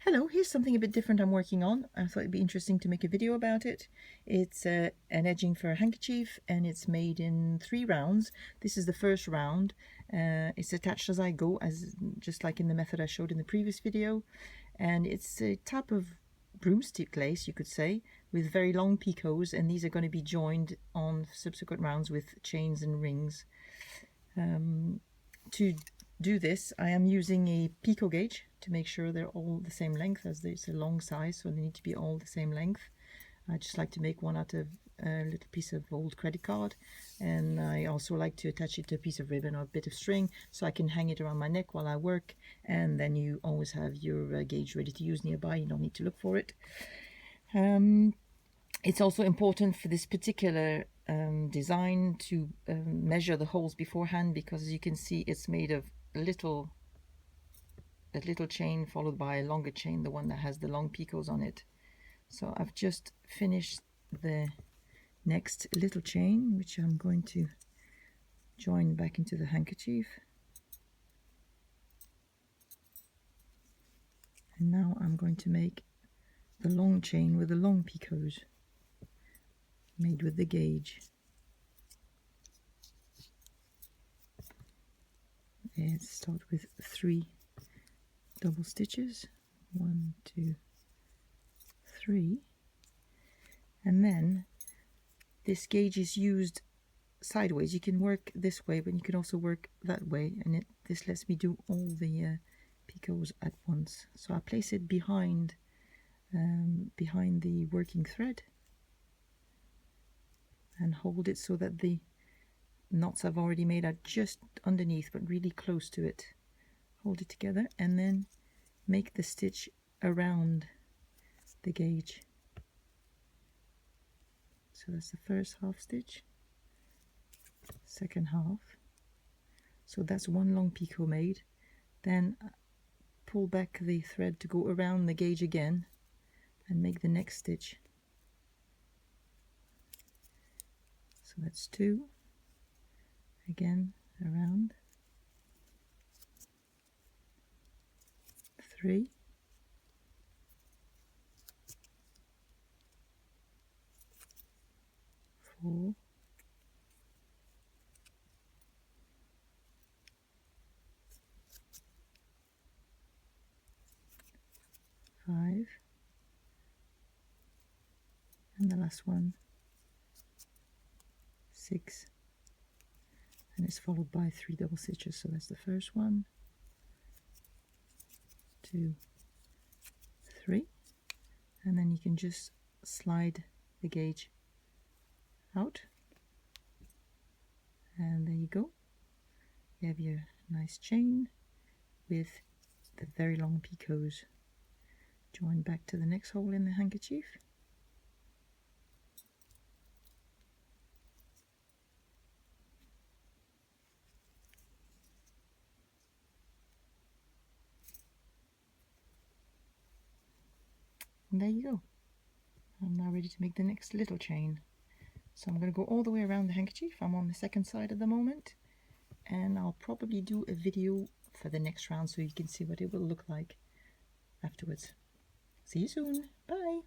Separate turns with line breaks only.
Hello, here's something a bit different I'm working on. I thought it'd be interesting to make a video about it. It's an edging for a handkerchief and it's made in 3 rounds. This is the first round. It's attached as I go, just like in the method I showed in the previous video. And it's a type of broomstick lace, you could say, with very long picots, and these are going to be joined on subsequent rounds with chains and rings. To do this, I am using a picot gauge to make sure they're all the same length, as it's a long size, so they need to be all the same length. I just like to make one out of a little piece of old credit card, and I also like to attach it to a piece of ribbon or a bit of string so I can hang it around my neck while I work, and then you always have your gauge ready to use nearby. You don't need to look for it. It's also important for this particular design to measure the holes beforehand, because as you can see, it's made of a little chain followed by a longer chain, the one that has the long picots on it. So I've just finished the next little chain, which I'm going to join back into the handkerchief. And now I'm going to make the long chain with the long picots made with the gauge. Let's start with 3 double stitches, 1, 2, 3, and then this gauge is used sideways. You can work this way, but you can also work that way, and this lets me do all the picots at once. So I place it behind the working thread and hold it so that the knots I've already made are just underneath, but really close to it. Hold it together and then make the stitch around the gauge. So that's the first half stitch, second half. So that's one long picot made. Then pull back the thread to go around the gauge again and make the next stitch. So that's 2, again around, 3, 4, 5, and the last one, 6, and it's followed by 3 double stitches. So that's the first one, 2, 3, and then you can just slide the gauge out, and there you go. You have your nice chain with the very long picots joined back to the next hole in the handkerchief. And there you go. I'm now ready to make the next little chain. So I'm going to go all the way around the handkerchief. I'm on the second side at the moment, and I'll probably do a video for the next round so you can see what it will look like afterwards. See you soon. Bye.